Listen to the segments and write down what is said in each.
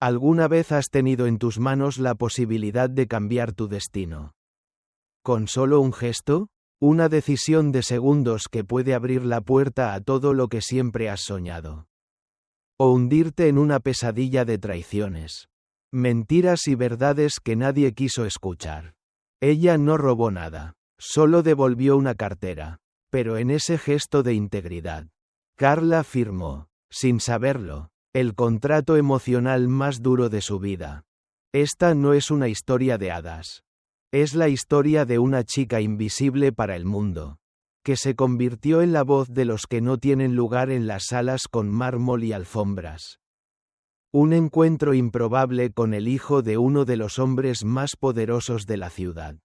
¿Alguna vez has tenido en tus manos la posibilidad de cambiar tu destino? ¿Con solo un gesto? Una decisión de segundos que puede abrir la puerta a todo lo que siempre has soñado. O hundirte en una pesadilla de traiciones. Mentiras y verdades que nadie quiso escuchar. Ella no robó nada, solo devolvió una cartera, pero en ese gesto de integridad, Carla firmó, sin saberlo, el contrato emocional más duro de su vida. Esta no es una historia de hadas. Es la historia de una chica invisible para el mundo, que se convirtió en la voz de los que no tienen lugar en las salas con mármol y alfombras. Un encuentro improbable con el hijo de uno de los hombres más poderosos de la ciudad.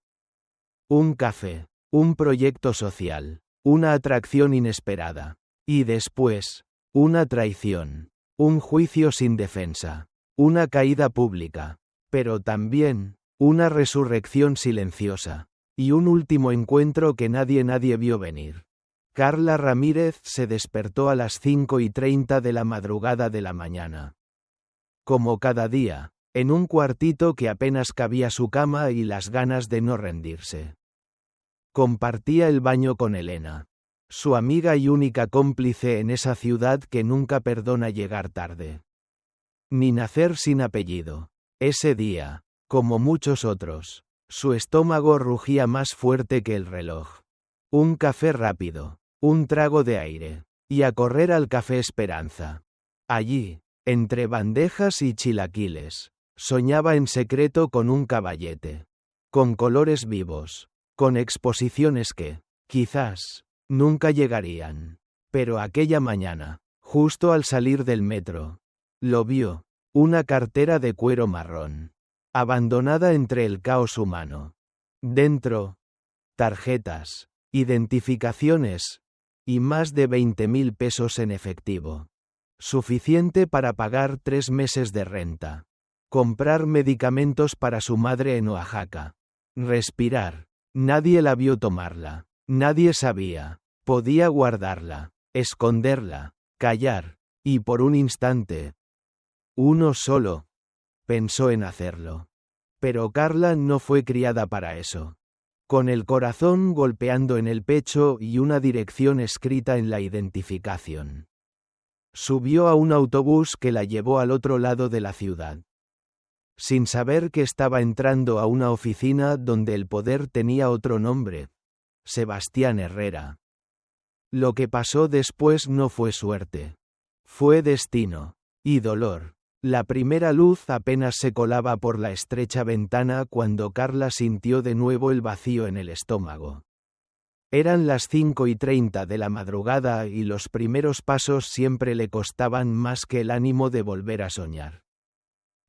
Un café, un proyecto social, una atracción inesperada. Y después, una traición, un juicio sin defensa, una caída pública, pero también, una resurrección silenciosa, y un último encuentro que nadie vio venir. Carla Ramírez se despertó a las 5:30 de la madrugada de la mañana. Como cada día, en un cuartito que apenas cabía su cama y las ganas de no rendirse. Compartía el baño con Elena, su amiga y única cómplice en esa ciudad que nunca perdona llegar tarde. Ni nacer sin apellido. Ese día, como muchos otros, su estómago rugía más fuerte que el reloj. Un café rápido, un trago de aire, y a correr al Café Esperanza. Allí, entre bandejas y chilaquiles, soñaba en secreto con un caballete. Con colores vivos, con exposiciones que, quizás, nunca llegarían. Pero aquella mañana, justo al salir del metro, lo vio, una cartera de cuero marrón, abandonada entre el caos humano. Dentro, tarjetas, identificaciones, y más de 20.000 pesos en efectivo. Suficiente para pagar 3 meses de renta. Comprar medicamentos para su madre en Oaxaca. Respirar. Nadie la vio tomarla. Nadie sabía. Podía guardarla, esconderla, callar, y por un instante. Uno solo. Pensó en hacerlo. Pero Carla no fue criada para eso. Con el corazón golpeando en el pecho y una dirección escrita en la identificación. Subió a un autobús que la llevó al otro lado de la ciudad. Sin saber que estaba entrando a una oficina donde el poder tenía otro nombre. Sebastián Herrera. Lo que pasó después no fue suerte. Fue destino. Y dolor. La primera luz apenas se colaba por la estrecha ventana cuando Carla sintió de nuevo el vacío en el estómago. Eran las 5:30 de la madrugada y los primeros pasos siempre le costaban más que el ánimo de volver a soñar.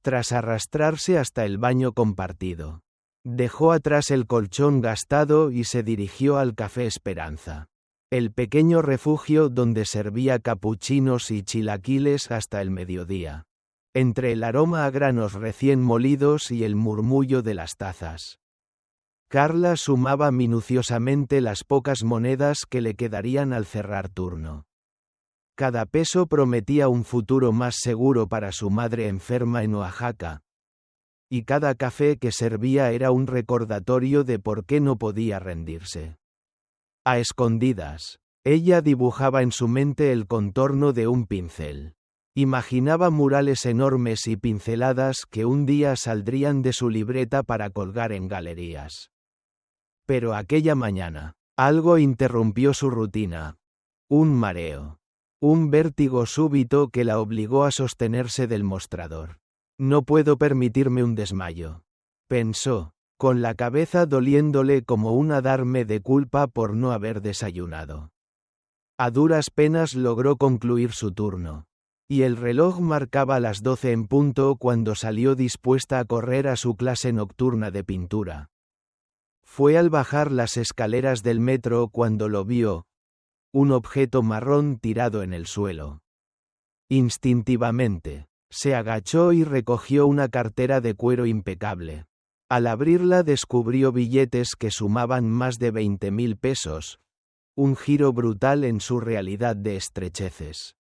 Tras arrastrarse hasta el baño compartido, dejó atrás el colchón gastado y se dirigió al Café Esperanza, el pequeño refugio donde servía capuchinos y chilaquiles hasta el mediodía, entre el aroma a granos recién molidos y el murmullo de las tazas. Carla sumaba minuciosamente las pocas monedas que le quedarían al cerrar turno. Cada peso prometía un futuro más seguro para su madre enferma en Oaxaca. Y cada café que servía era un recordatorio de por qué no podía rendirse. A escondidas, ella dibujaba en su mente el contorno de un pincel. Imaginaba murales enormes y pinceladas que un día saldrían de su libreta para colgar en galerías. Pero aquella mañana, algo interrumpió su rutina. Un mareo. Un vértigo súbito que la obligó a sostenerse del mostrador. No puedo permitirme un desmayo, pensó, con la cabeza doliéndole como un adarme de culpa por no haber desayunado. A duras penas logró concluir su turno. Y el reloj marcaba las 12 en punto cuando salió dispuesta a correr a su clase nocturna de pintura. Fue al bajar las escaleras del metro cuando lo vio. Un objeto marrón tirado en el suelo. Instintivamente, se agachó y recogió una cartera de cuero impecable. Al abrirla descubrió billetes que sumaban más de 20.000 pesos. Un giro brutal en su realidad de estrecheces.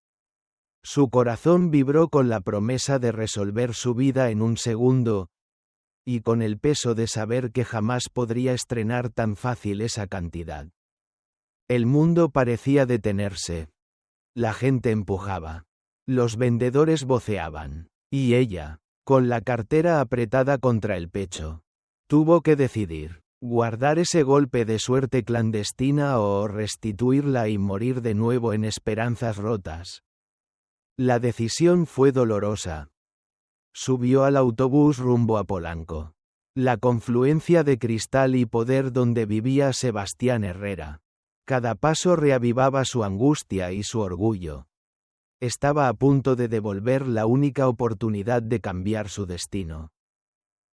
Su corazón vibró con la promesa de resolver su vida en un segundo, y con el peso de saber que jamás podría estrenar tan fácil esa cantidad. El mundo parecía detenerse. La gente empujaba. Los vendedores voceaban. Y ella, con la cartera apretada contra el pecho, tuvo que decidir, guardar ese golpe de suerte clandestina o restituirla y morir de nuevo en esperanzas rotas. La decisión fue dolorosa. Subió al autobús rumbo a Polanco, la confluencia de cristal y poder donde vivía Sebastián Herrera. Cada paso reavivaba su angustia y su orgullo. Estaba a punto de devolver la única oportunidad de cambiar su destino.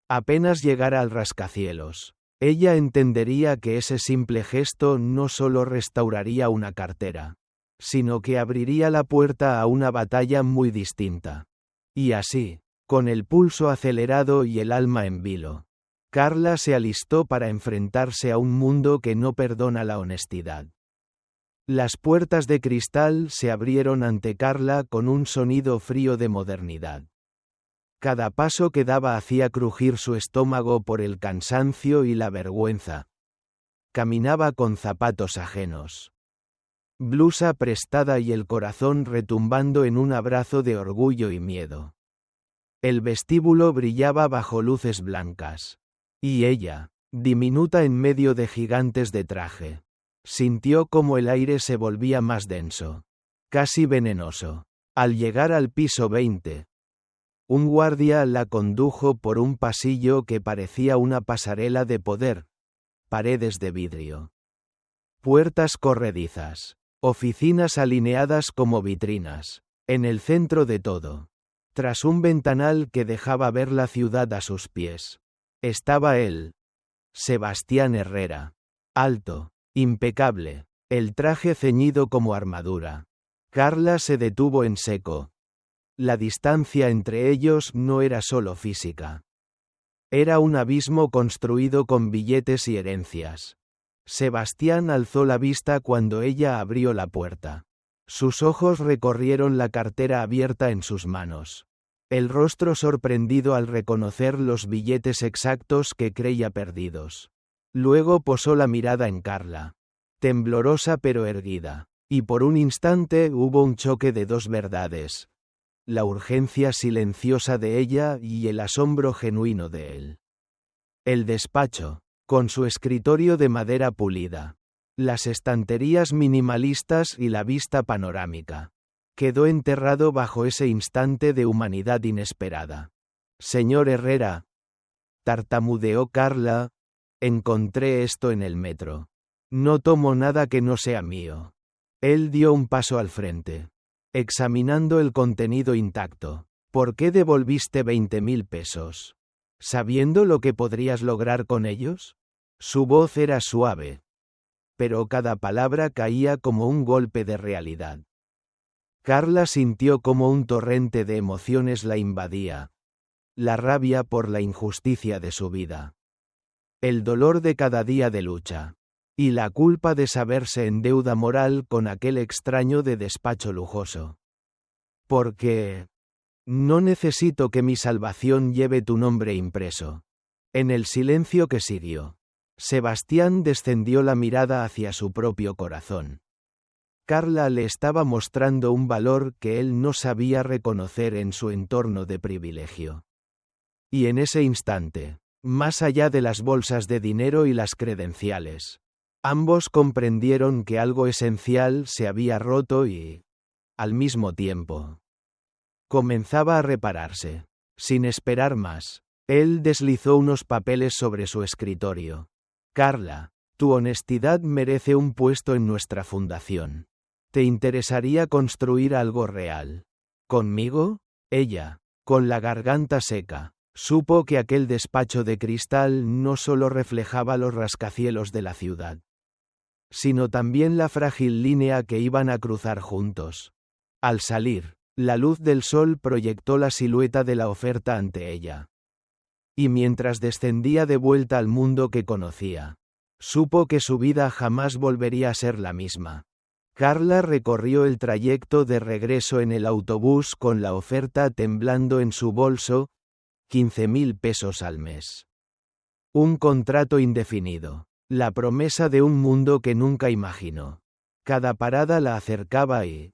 Apenas llegara al rascacielos, ella entendería que ese simple gesto no solo restauraría una cartera, sino que abriría la puerta a una batalla muy distinta. Y así, con el pulso acelerado y el alma en vilo, Carla se alistó para enfrentarse a un mundo que no perdona la honestidad. Las puertas de cristal se abrieron ante Carla con un sonido frío de modernidad. Cada paso que daba hacía crujir su estómago por el cansancio y la vergüenza. Caminaba con zapatos ajenos, blusa prestada y el corazón retumbando en un abrazo de orgullo y miedo. El vestíbulo brillaba bajo luces blancas. Y ella, diminuta en medio de gigantes de traje, sintió como el aire se volvía más denso, casi venenoso. Al llegar al piso 20, un guardia la condujo por un pasillo que parecía una pasarela de poder, paredes de vidrio, puertas corredizas, oficinas alineadas como vitrinas, en el centro de todo, tras un ventanal que dejaba ver la ciudad a sus pies, estaba él, Sebastián Herrera, alto, impecable, el traje ceñido como armadura. Carla se detuvo en seco. La distancia entre ellos no era solo física. Era un abismo construido con billetes y herencias. Sebastián alzó la vista cuando ella abrió la puerta. Sus ojos recorrieron la cartera abierta en sus manos. El rostro sorprendido al reconocer los billetes exactos que creía perdidos. Luego posó la mirada en Carla, temblorosa pero erguida, y por un instante hubo un choque de dos verdades: la urgencia silenciosa de ella y el asombro genuino de él. El despacho, con su escritorio de madera pulida, las estanterías minimalistas y la vista panorámica, quedó enterrado bajo ese instante de humanidad inesperada. Señor Herrera, tartamudeó Carla, encontré esto en el metro. No tomo nada que no sea mío. Él dio un paso al frente, examinando el contenido intacto. ¿Por qué devolviste 20.000 pesos? ¿Sabiendo lo que podrías lograr con ellos? Su voz era suave, pero cada palabra caía como un golpe de realidad. Carla sintió como un torrente de emociones la invadía. La rabia por la injusticia de su vida. El dolor de cada día de lucha. Y la culpa de saberse en deuda moral con aquel extraño de despacho lujoso. Porque no necesito que mi salvación lleve tu nombre impreso. En el silencio que siguió, Sebastián descendió la mirada hacia su propio corazón. Carla le estaba mostrando un valor que él no sabía reconocer en su entorno de privilegio. Y en ese instante, más allá de las bolsas de dinero y las credenciales, ambos comprendieron que algo esencial se había roto y, al mismo tiempo, comenzaba a repararse. Sin esperar más, él deslizó unos papeles sobre su escritorio. Carla, tu honestidad merece un puesto en nuestra fundación. ¿Te interesaría construir algo real conmigo? Ella, con la garganta seca, supo que aquel despacho de cristal no solo reflejaba los rascacielos de la ciudad, sino también la frágil línea que iban a cruzar juntos. Al salir, la luz del sol proyectó la silueta de la oferta ante ella. Y mientras descendía de vuelta al mundo que conocía, supo que su vida jamás volvería a ser la misma. Carla recorrió el trayecto de regreso en el autobús con la oferta temblando en su bolso, 15.000 pesos al mes. Un contrato indefinido. La promesa de un mundo que nunca imaginó. Cada parada la acercaba y,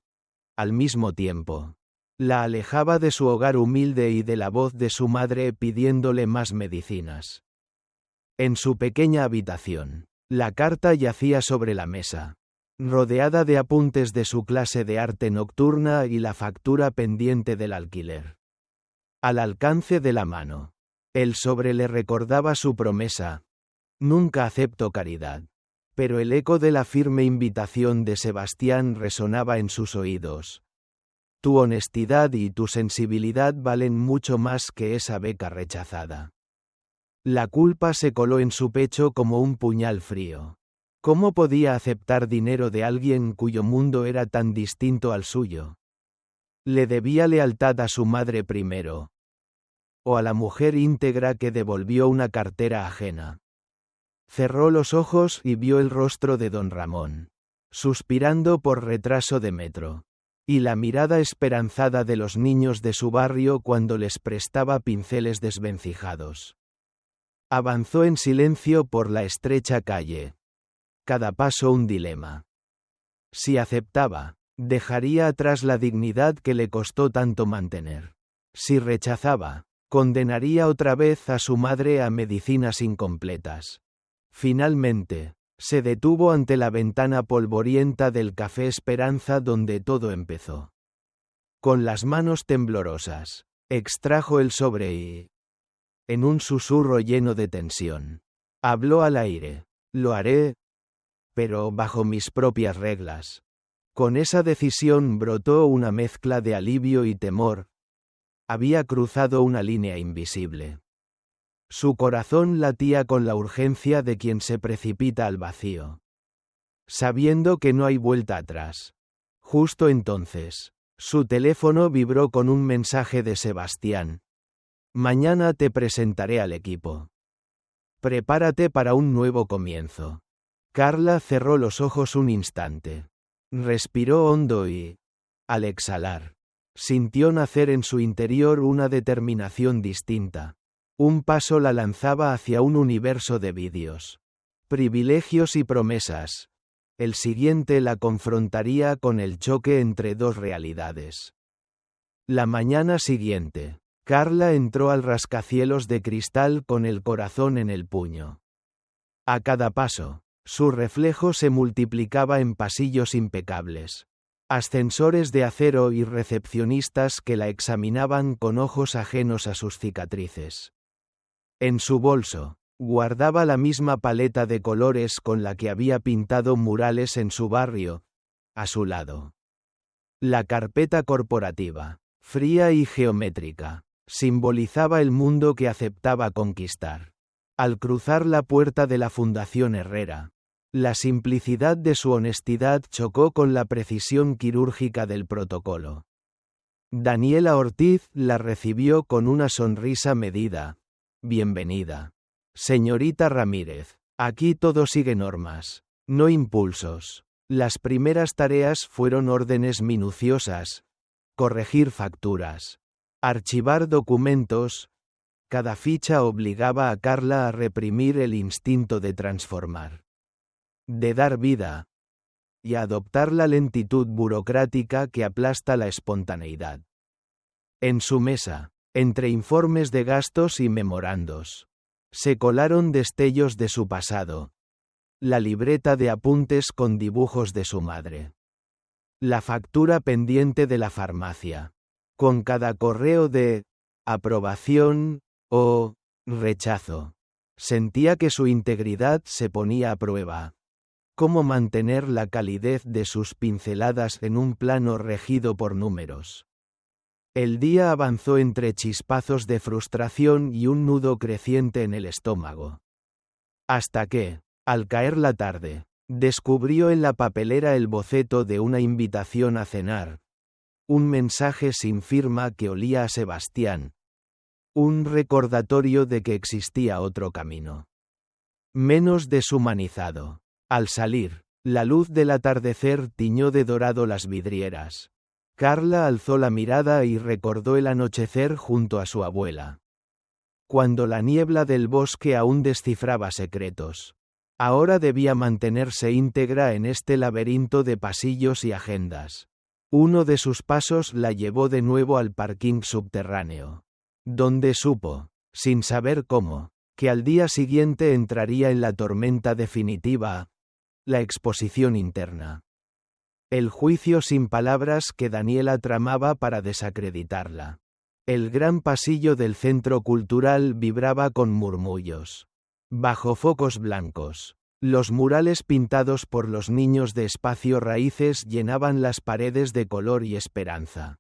al mismo tiempo, la alejaba de su hogar humilde y de la voz de su madre pidiéndole más medicinas. En su pequeña habitación, la carta yacía sobre la mesa, rodeada de apuntes de su clase de arte nocturna y la factura pendiente del alquiler. Al alcance de la mano. El sobre le recordaba su promesa. Nunca acepto caridad. Pero el eco de la firme invitación de Sebastián resonaba en sus oídos. Tu honestidad y tu sensibilidad valen mucho más que esa beca rechazada. La culpa se coló en su pecho como un puñal frío. ¿Cómo podía aceptar dinero de alguien cuyo mundo era tan distinto al suyo? Le debía lealtad a su madre primero. O a la mujer íntegra que devolvió una cartera ajena. Cerró los ojos y vio el rostro de don Ramón, suspirando por retraso de metro, y la mirada esperanzada de los niños de su barrio cuando les prestaba pinceles desvencijados. Avanzó en silencio por la estrecha calle. Cada paso un dilema. Si aceptaba, dejaría atrás la dignidad que le costó tanto mantener. Si rechazaba, condenaría otra vez a su madre a medicinas incompletas. Finalmente, se detuvo ante la ventana polvorienta del Café Esperanza donde todo empezó. Con las manos temblorosas, extrajo el sobre y, en un susurro lleno de tensión, habló al aire. Lo haré, pero bajo mis propias reglas. Con esa decisión brotó una mezcla de alivio y temor. Había cruzado una línea invisible. Su corazón latía con la urgencia de quien se precipita al vacío, sabiendo que no hay vuelta atrás. Justo entonces, su teléfono vibró con un mensaje de Sebastián. Mañana te presentaré al equipo. Prepárate para un nuevo comienzo. Carla cerró los ojos un instante. Respiró hondo y, al exhalar, sintió nacer en su interior una determinación distinta. Un paso la lanzaba hacia un universo de vídeos, privilegios y promesas. El siguiente la confrontaría con el choque entre dos realidades. La mañana siguiente, Carla entró al rascacielos de cristal con el corazón en el puño. A cada paso, su reflejo se multiplicaba en pasillos impecables, ascensores de acero y recepcionistas que la examinaban con ojos ajenos a sus cicatrices. En su bolso, guardaba la misma paleta de colores con la que había pintado murales en su barrio, a su lado. La carpeta corporativa, fría y geométrica, simbolizaba el mundo que aceptaba conquistar. Al cruzar la puerta de la Fundación Herrera, la simplicidad de su honestidad chocó con la precisión quirúrgica del protocolo. Daniela Ortiz la recibió con una sonrisa medida. Bienvenida. Señorita Ramírez, aquí todo sigue normas, no impulsos. Las primeras tareas fueron órdenes minuciosas, corregir facturas, archivar documentos. Cada ficha obligaba a Carla a reprimir el instinto de transformar, de dar vida, y a adoptar la lentitud burocrática que aplasta la espontaneidad. En su mesa, entre informes de gastos y memorandos, se colaron destellos de su pasado. La libreta de apuntes con dibujos de su madre. La factura pendiente de la farmacia. Con cada correo de aprobación o rechazo, sentía que su integridad se ponía a prueba. ¿Cómo mantener la calidez de sus pinceladas en un plano regido por números? El día avanzó entre chispazos de frustración y un nudo creciente en el estómago. Hasta que, al caer la tarde, descubrió en la papelera el boceto de una invitación a cenar. Un mensaje sin firma que olía a Sebastián. Un recordatorio de que existía otro camino. Menos deshumanizado. Al salir, La luz del atardecer tiñó de dorado las vidrieras. Carla alzó la mirada y recordó el anochecer junto a su abuela. Cuando la niebla del bosque aún descifraba secretos. Ahora debía mantenerse íntegra en este laberinto de pasillos y agendas. Uno de sus pasos la llevó de nuevo al parking subterráneo, donde supo, sin saber cómo, que al día siguiente entraría en la tormenta definitiva, la exposición interna. El juicio sin palabras que Daniela tramaba para desacreditarla. El gran pasillo del centro cultural vibraba con murmullos. Bajo focos blancos, los murales pintados por los niños de Espacio Raíces llenaban las paredes de color y esperanza.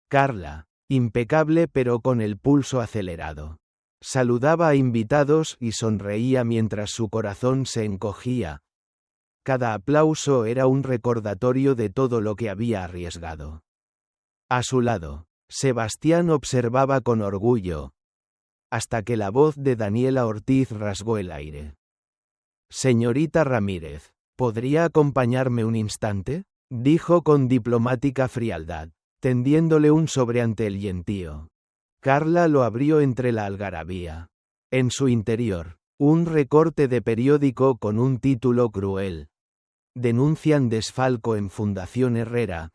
Carla, impecable pero con el pulso acelerado, saludaba a invitados y sonreía mientras su corazón se encogía. Cada aplauso era un recordatorio de todo lo que había arriesgado. A su lado, Sebastián observaba con orgullo, hasta que la voz de Daniela Ortiz rasgó el aire. «Señorita Ramírez, ¿podría acompañarme un instante?», dijo con diplomática frialdad, tendiéndole un sobre ante el yentío. Carla lo abrió entre la algarabía. En su interior, un recorte de periódico con un título cruel. Denuncian desfalco en Fundación Herrera.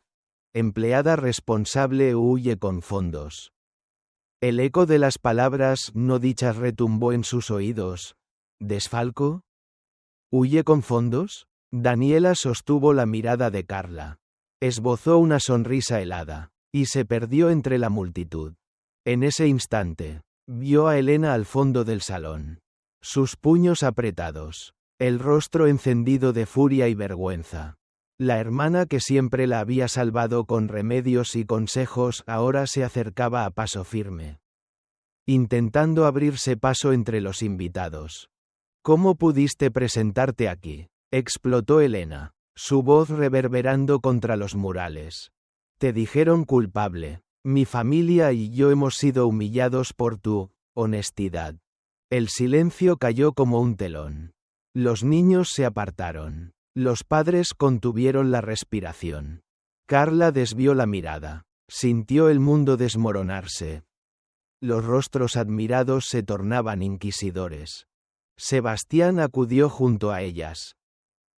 Empleada responsable huye con fondos. El eco de las palabras no dichas retumbó en sus oídos. ¿Desfalco? ¿Huye con fondos? Daniela sostuvo la mirada de Carla. Esbozó una sonrisa helada, y se perdió entre la multitud. En ese instante, vio a Elena al fondo del salón. Sus puños apretados, el rostro encendido de furia y vergüenza. La hermana que siempre la había salvado con remedios y consejos ahora se acercaba a paso firme, intentando abrirse paso entre los invitados. «¿Cómo pudiste presentarte aquí?», explotó Elena, su voz reverberando contra los murales. «Te dijeron culpable. Mi familia y yo hemos sido humillados por tu honestidad». El silencio cayó como un telón. Los niños se apartaron. Los padres contuvieron la respiración. Carla desvió la mirada. Sintió el mundo desmoronarse. Los rostros admirados se tornaban inquisidores. Sebastián acudió junto a ellas.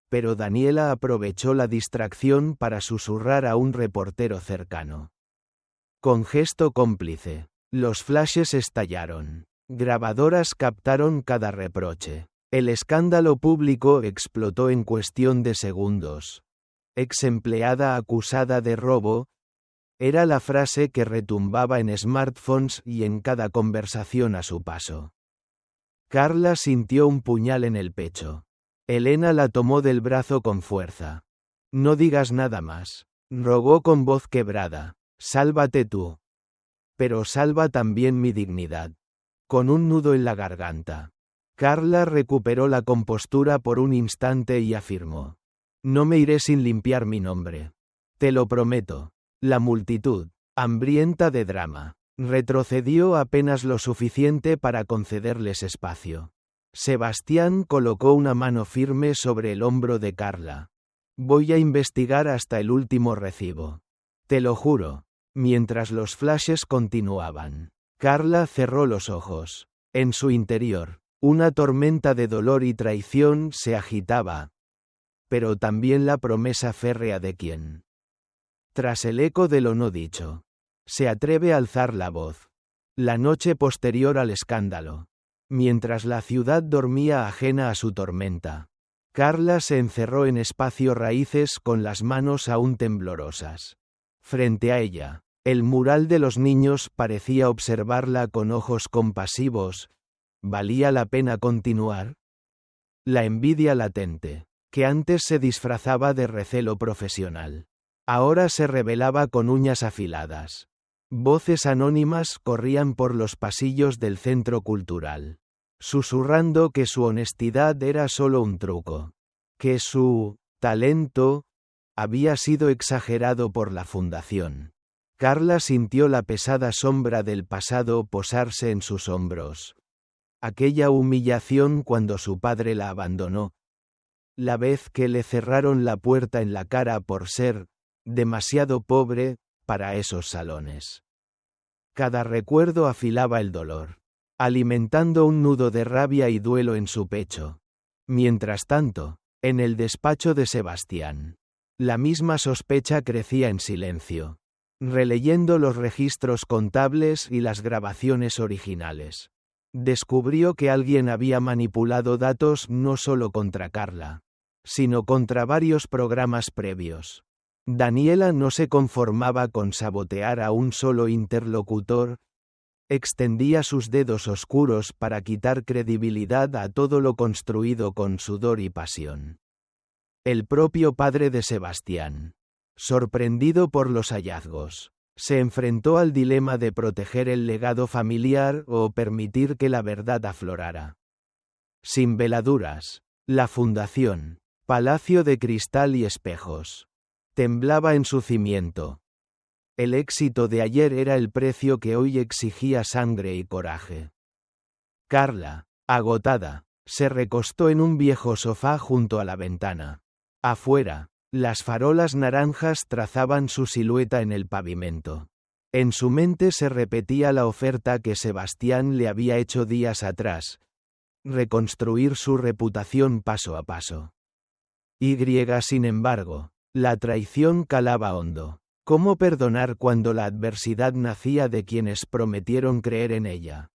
Pero Daniela aprovechó la distracción para susurrar a un reportero cercano. Con gesto cómplice, los flashes estallaron. Grabadoras captaron cada reproche. El escándalo público explotó en cuestión de segundos. «Ex empleada acusada de robo», era la frase que retumbaba en smartphones y en cada conversación a su paso. Carla sintió un puñal en el pecho. Elena la tomó del brazo con fuerza. «No digas nada más», rogó con voz quebrada. «Sálvate tú. Pero salva también mi dignidad». Con un nudo en la garganta, Carla recuperó la compostura por un instante y afirmó: «No me iré sin limpiar mi nombre. Te lo prometo». La multitud, hambrienta de drama, retrocedió apenas lo suficiente para concederles espacio. Sebastián colocó una mano firme sobre el hombro de Carla. «Voy a investigar hasta el último recibo. Te lo juro». Mientras los flashes continuaban, Carla cerró los ojos. En su interior, una tormenta de dolor y traición se agitaba. Pero también la promesa férrea de quien, tras el eco de lo no dicho, se atreve a alzar la voz. La noche posterior al escándalo, mientras la ciudad dormía ajena a su tormenta, Carla se encerró en Espacio Raíces con las manos aún temblorosas. Frente a ella, el mural de los niños parecía observarla con ojos compasivos. ¿Valía la pena continuar? La envidia latente, que antes se disfrazaba de recelo profesional, ahora se revelaba con uñas afiladas. Voces anónimas corrían por los pasillos del centro cultural, susurrando que su honestidad era solo un truco, que su talento había sido exagerado por la fundación. Carla sintió la pesada sombra del pasado posarse en sus hombros. Aquella humillación cuando su padre la abandonó. La vez que le cerraron la puerta en la cara por ser demasiado pobre para esos salones. Cada recuerdo afilaba el dolor, alimentando un nudo de rabia y duelo en su pecho. Mientras tanto, en el despacho de Sebastián, la misma sospecha crecía en silencio, releyendo los registros contables y las grabaciones originales. Descubrió que alguien había manipulado datos no solo contra Carla, sino contra varios programas previos. Daniela no se conformaba con sabotear a un solo interlocutor, extendía sus dedos oscuros para quitar credibilidad a todo lo construido con sudor y pasión. El propio padre de Sebastián, sorprendido por los hallazgos, se enfrentó al dilema de proteger el legado familiar o permitir que la verdad aflorara. Sin veladuras, la fundación, Palacio de Cristal y Espejos, temblaba en su cimiento. El éxito de ayer era el precio que hoy exigía sangre y coraje. Carla, agotada, se recostó en un viejo sofá junto a la ventana. Afuera, las farolas naranjas trazaban su silueta en el pavimento. En su mente se repetía la oferta que Sebastián le había hecho días atrás: reconstruir su reputación paso a paso. Sin embargo, la traición calaba hondo. ¿Cómo perdonar cuando la adversidad nacía de quienes prometieron creer en ella?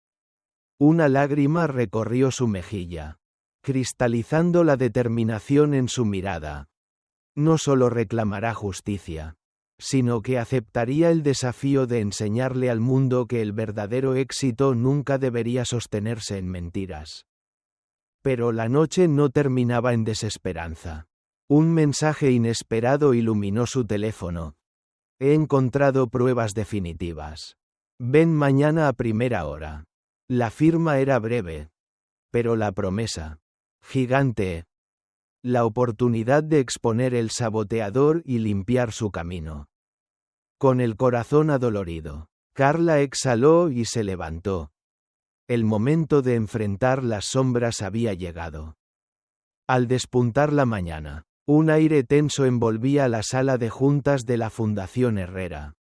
Una lágrima recorrió su mejilla, cristalizando la determinación en su mirada. No solo reclamará justicia, sino que aceptaría el desafío de enseñarle al mundo que el verdadero éxito nunca debería sostenerse en mentiras. Pero la noche no terminaba en desesperanza. Un mensaje inesperado iluminó su teléfono. He encontrado pruebas definitivas. Ven mañana a primera hora. La firma era breve, pero la promesa, gigante. La oportunidad de exponer el saboteador y limpiar su camino. Con el corazón adolorido, Carla exhaló y se levantó. El momento de enfrentar las sombras había llegado. Al despuntar la mañana, un aire tenso envolvía la sala de juntas de la Fundación Herrera.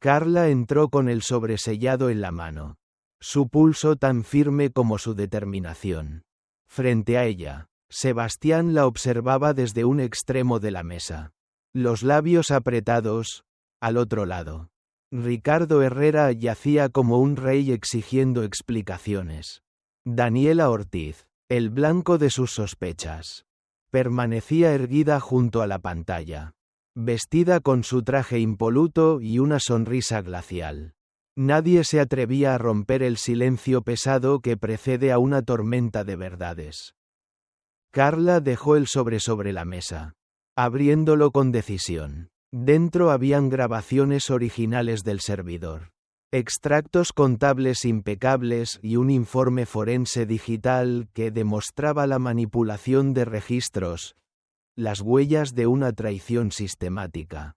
Carla entró con el sobresellado en la mano, su pulso tan firme como su determinación. Frente a ella, Sebastián la observaba desde un extremo de la mesa, los labios apretados. Al otro lado, Ricardo Herrera yacía como un rey exigiendo explicaciones. Daniela Ortiz, el blanco de sus sospechas, permanecía erguida junto a la pantalla, vestida con su traje impoluto y una sonrisa glacial. Nadie se atrevía a romper el silencio pesado que precede a una tormenta de verdades. Carla dejó el sobre la mesa, abriéndolo con decisión. Dentro habían grabaciones originales del servidor, extractos contables impecables y un informe forense digital que demostraba la manipulación de registros, las huellas de una traición sistemática.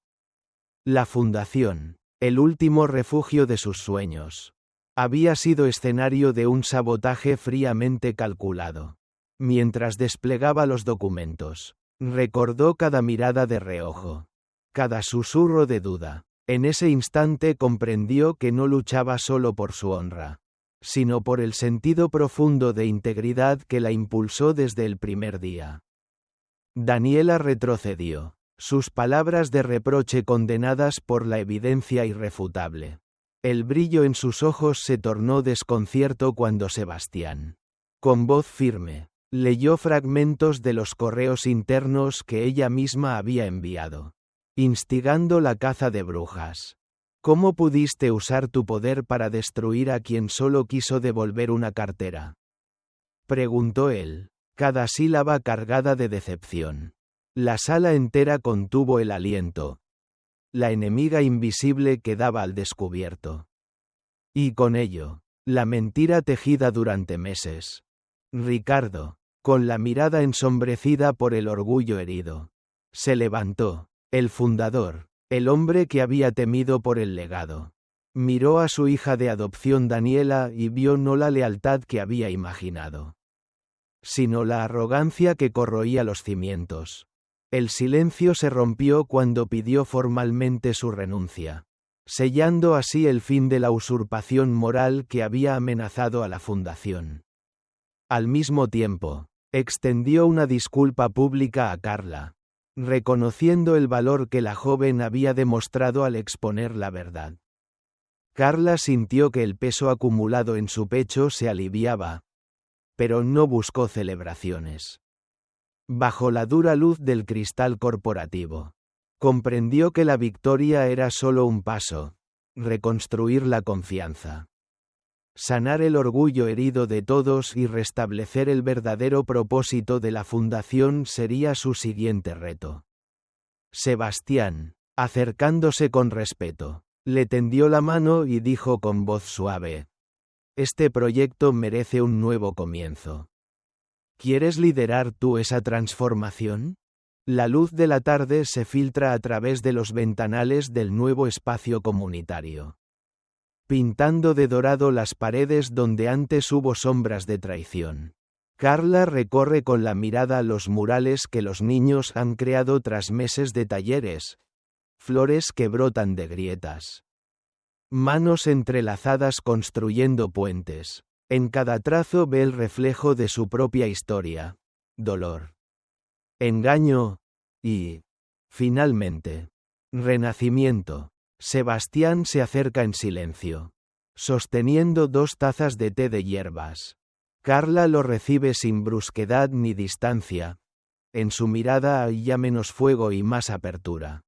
La fundación, el último refugio de sus sueños, había sido escenario de un sabotaje fríamente calculado. Mientras desplegaba los documentos, recordó cada mirada de reojo, cada susurro de duda. En ese instante comprendió que no luchaba solo por su honra, sino por el sentido profundo de integridad que la impulsó desde el primer día. Daniela retrocedió, sus palabras de reproche condenadas por la evidencia irrefutable. El brillo en sus ojos se tornó desconcierto cuando Sebastián, con voz firme, leyó fragmentos de los correos internos que ella misma había enviado, instigando la caza de brujas. ¿Cómo pudiste usar tu poder para destruir a quien solo quiso devolver una cartera?, preguntó él, cada sílaba cargada de decepción. La sala entera contuvo el aliento. La enemiga invisible quedaba al descubierto. Y con ello, la mentira tejida durante meses. Ricardo, con la mirada ensombrecida por el orgullo herido, se levantó. El fundador, el hombre que había temido por el legado, miró a su hija de adopción Daniela y vio no la lealtad que había imaginado, sino la arrogancia que corroía los cimientos. El silencio se rompió cuando pidió formalmente su renuncia, sellando así el fin de la usurpación moral que había amenazado a la fundación. Al mismo tiempo, extendió una disculpa pública a Carla, reconociendo el valor que la joven había demostrado al exponer la verdad. Carla sintió que el peso acumulado en su pecho se aliviaba, pero no buscó celebraciones. Bajo la dura luz del cristal corporativo, comprendió que la victoria era solo un paso: reconstruir la confianza, sanar el orgullo herido de todos y restablecer el verdadero propósito de la fundación sería su siguiente reto. Sebastián, acercándose con respeto, le tendió la mano y dijo con voz suave: «Este proyecto merece un nuevo comienzo. ¿Quieres liderar tú esa transformación?». La luz de la tarde se filtra a través de los ventanales del nuevo espacio comunitario, pintando de dorado las paredes donde antes hubo sombras de traición. Carla recorre con la mirada los murales que los niños han creado tras meses de talleres, flores que brotan de grietas, manos entrelazadas construyendo puentes. En cada trazo ve el reflejo de su propia historia, dolor, engaño y, finalmente, renacimiento. Sebastián se acerca en silencio, sosteniendo 2 tazas de té de hierbas. Carla lo recibe sin brusquedad ni distancia. En su mirada hay ya menos fuego y más apertura.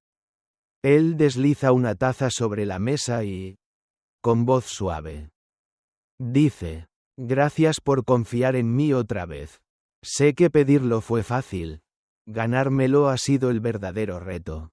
Él desliza una taza sobre la mesa y, con voz suave, dice: «Gracias por confiar en mí otra vez. Sé que pedirlo fue fácil. Ganármelo ha sido el verdadero reto».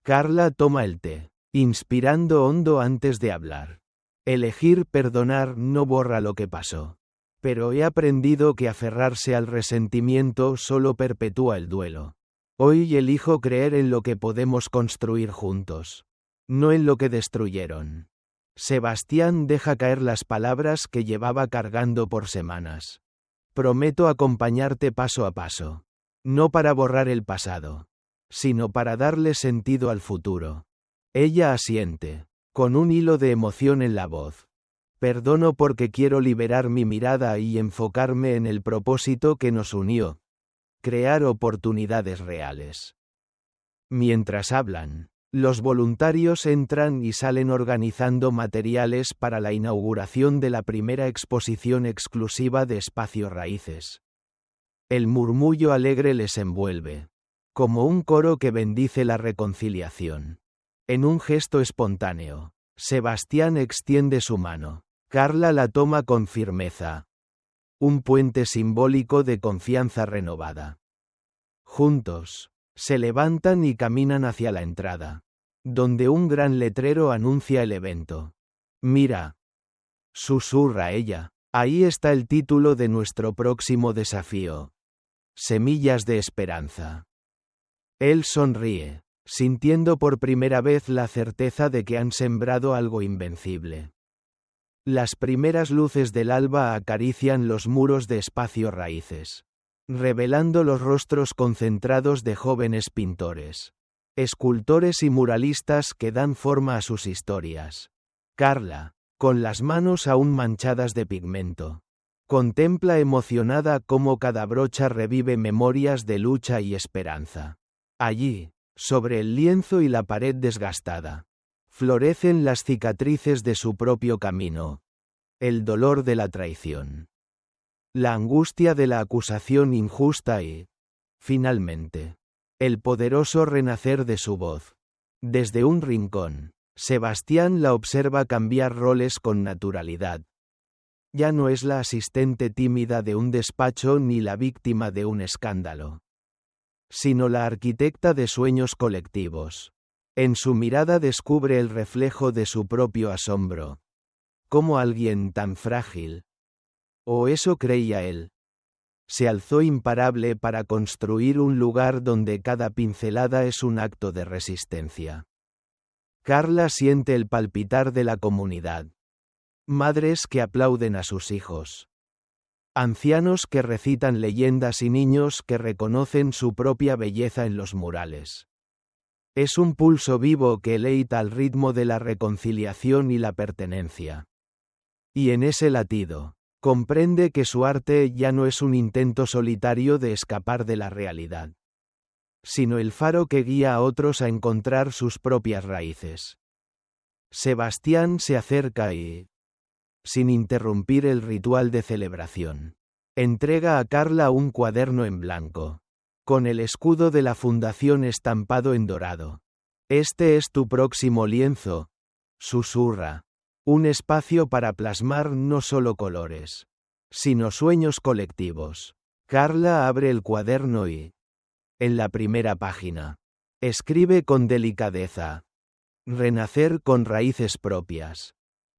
Carla toma el té, inspirando hondo antes de hablar. Elegir perdonar no borra lo que pasó. Pero he aprendido que aferrarse al resentimiento solo perpetúa el duelo. Hoy elijo creer en lo que podemos construir juntos, no en lo que destruyeron. Sebastián deja caer las palabras que llevaba cargando por semanas. Prometo acompañarte paso a paso. No para borrar el pasado, sino para darle sentido al futuro. Ella asiente, con un hilo de emoción en la voz. Perdono porque quiero liberar mi mirada y enfocarme en el propósito que nos unió: crear oportunidades reales. Mientras hablan, los voluntarios entran y salen organizando materiales para la inauguración de la primera exposición exclusiva de Espacio Raíces. El murmullo alegre les envuelve, como un coro que bendice la reconciliación. En un gesto espontáneo, Sebastián extiende su mano. Carla la toma con firmeza. Un puente simbólico de confianza renovada. Juntos, se levantan y caminan hacia la entrada, donde un gran letrero anuncia el evento. «Mira», susurra ella, «ahí está el título de nuestro próximo desafío. Semillas de esperanza». Él sonríe, sintiendo por primera vez la certeza de que han sembrado algo invencible. Las primeras luces del alba acarician los muros de Espacio Raíces, revelando los rostros concentrados de jóvenes pintores, escultores y muralistas que dan forma a sus historias. Carla, con las manos aún manchadas de pigmento, contempla emocionada cómo cada brocha revive memorias de lucha y esperanza. Allí, sobre el lienzo y la pared desgastada, florecen las cicatrices de su propio camino. El dolor de la traición, la angustia de la acusación injusta y, finalmente, el poderoso renacer de su voz. Desde un rincón, Sebastián la observa cambiar roles con naturalidad. Ya no es la asistente tímida de un despacho ni la víctima de un escándalo, sino la arquitecta de sueños colectivos. En su mirada descubre el reflejo de su propio asombro. ¿Cómo alguien tan frágil? O eso creía él. Se alzó imparable para construir un lugar donde cada pincelada es un acto de resistencia. Carla siente el palpitar de la comunidad. Madres que aplauden a sus hijos. Ancianos que recitan leyendas y niños que reconocen su propia belleza en los murales. Es un pulso vivo que leita al ritmo de la reconciliación y la pertenencia. Y en ese latido, comprende que su arte ya no es un intento solitario de escapar de la realidad, sino el faro que guía a otros a encontrar sus propias raíces. Sebastián se acerca y, sin interrumpir el ritual de celebración, entrega a Carla un cuaderno en blanco, con el escudo de la fundación estampado en dorado. Este es tu próximo lienzo, susurra. Un espacio para plasmar no solo colores, sino sueños colectivos. Carla abre el cuaderno y, en la primera página, escribe con delicadeza: renacer con raíces propias.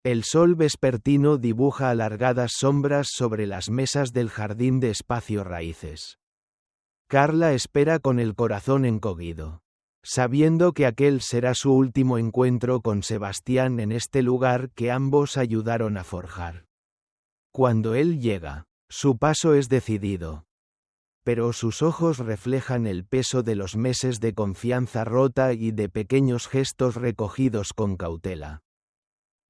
El sol vespertino dibuja alargadas sombras sobre las mesas del jardín de espacio raíces. Carla espera con el corazón encogido, sabiendo que aquel será su último encuentro con Sebastián en este lugar que ambos ayudaron a forjar. Cuando él llega, su paso es decidido, pero sus ojos reflejan el peso de los meses de confianza rota y de pequeños gestos recogidos con cautela.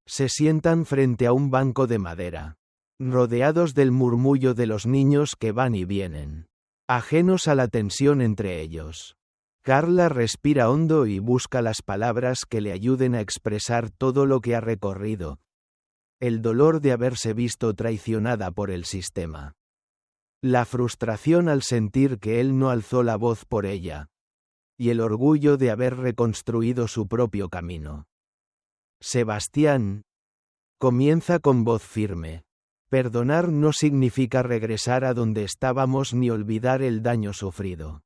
Se sientan frente a un banco de madera, rodeados del murmullo de los niños que van y vienen, ajenos a la tensión entre ellos. Carla respira hondo y busca las palabras que le ayuden a expresar todo lo que ha recorrido. El dolor de haberse visto traicionada por el sistema. La frustración al sentir que él no alzó la voz por ella. Y el orgullo de haber reconstruido su propio camino. Sebastián, comienza con voz firme. Perdonar no significa regresar a donde estábamos ni olvidar el daño sufrido.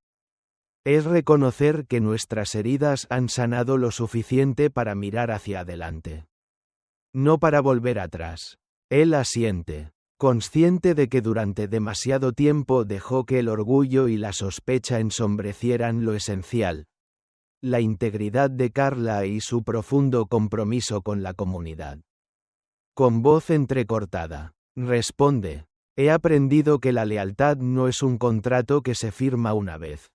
Es reconocer que nuestras heridas han sanado lo suficiente para mirar hacia adelante. No para volver atrás. Él asiente, consciente de que durante demasiado tiempo dejó que el orgullo y la sospecha ensombrecieran lo esencial. La integridad de Carla y su profundo compromiso con la comunidad. Con voz entrecortada, responde: he aprendido que la lealtad no es un contrato que se firma una vez,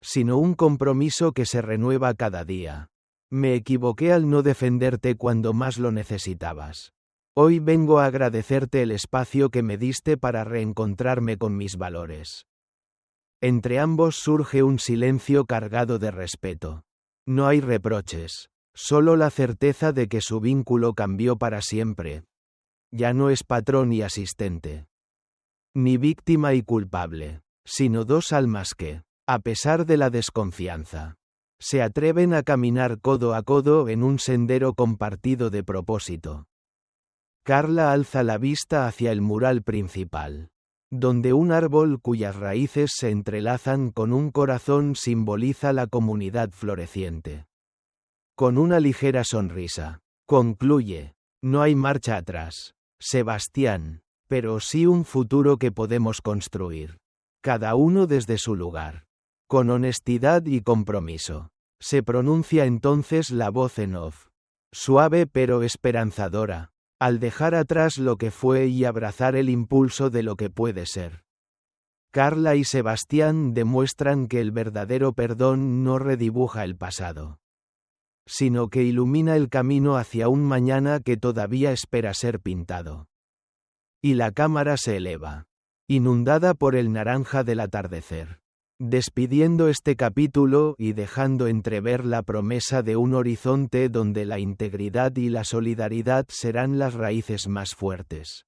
sino un compromiso que se renueva cada día. Me equivoqué al no defenderte cuando más lo necesitabas. Hoy vengo a agradecerte el espacio que me diste para reencontrarme con mis valores. Entre ambos surge un silencio cargado de respeto. No hay reproches, solo la certeza de que su vínculo cambió para siempre. Ya no es patrón y asistente, ni víctima y culpable, sino dos almas que, a pesar de la desconfianza, se atreven a caminar codo a codo en un sendero compartido de propósito. Carla alza la vista hacia el mural principal, donde un árbol cuyas raíces se entrelazan con un corazón simboliza la comunidad floreciente. Con una ligera sonrisa, concluye: no hay marcha atrás, Sebastián, pero sí un futuro que podemos construir, cada uno desde su lugar. Con honestidad y compromiso. Se pronuncia entonces la voz en off, suave pero esperanzadora, al dejar atrás lo que fue y abrazar el impulso de lo que puede ser. Carla y Sebastián demuestran que el verdadero perdón no redibuja el pasado, sino que ilumina el camino hacia un mañana que todavía espera ser pintado. Y la cámara se eleva, inundada por el naranja del atardecer, despidiendo este capítulo y dejando entrever la promesa de un horizonte donde la integridad y la solidaridad serán las raíces más fuertes.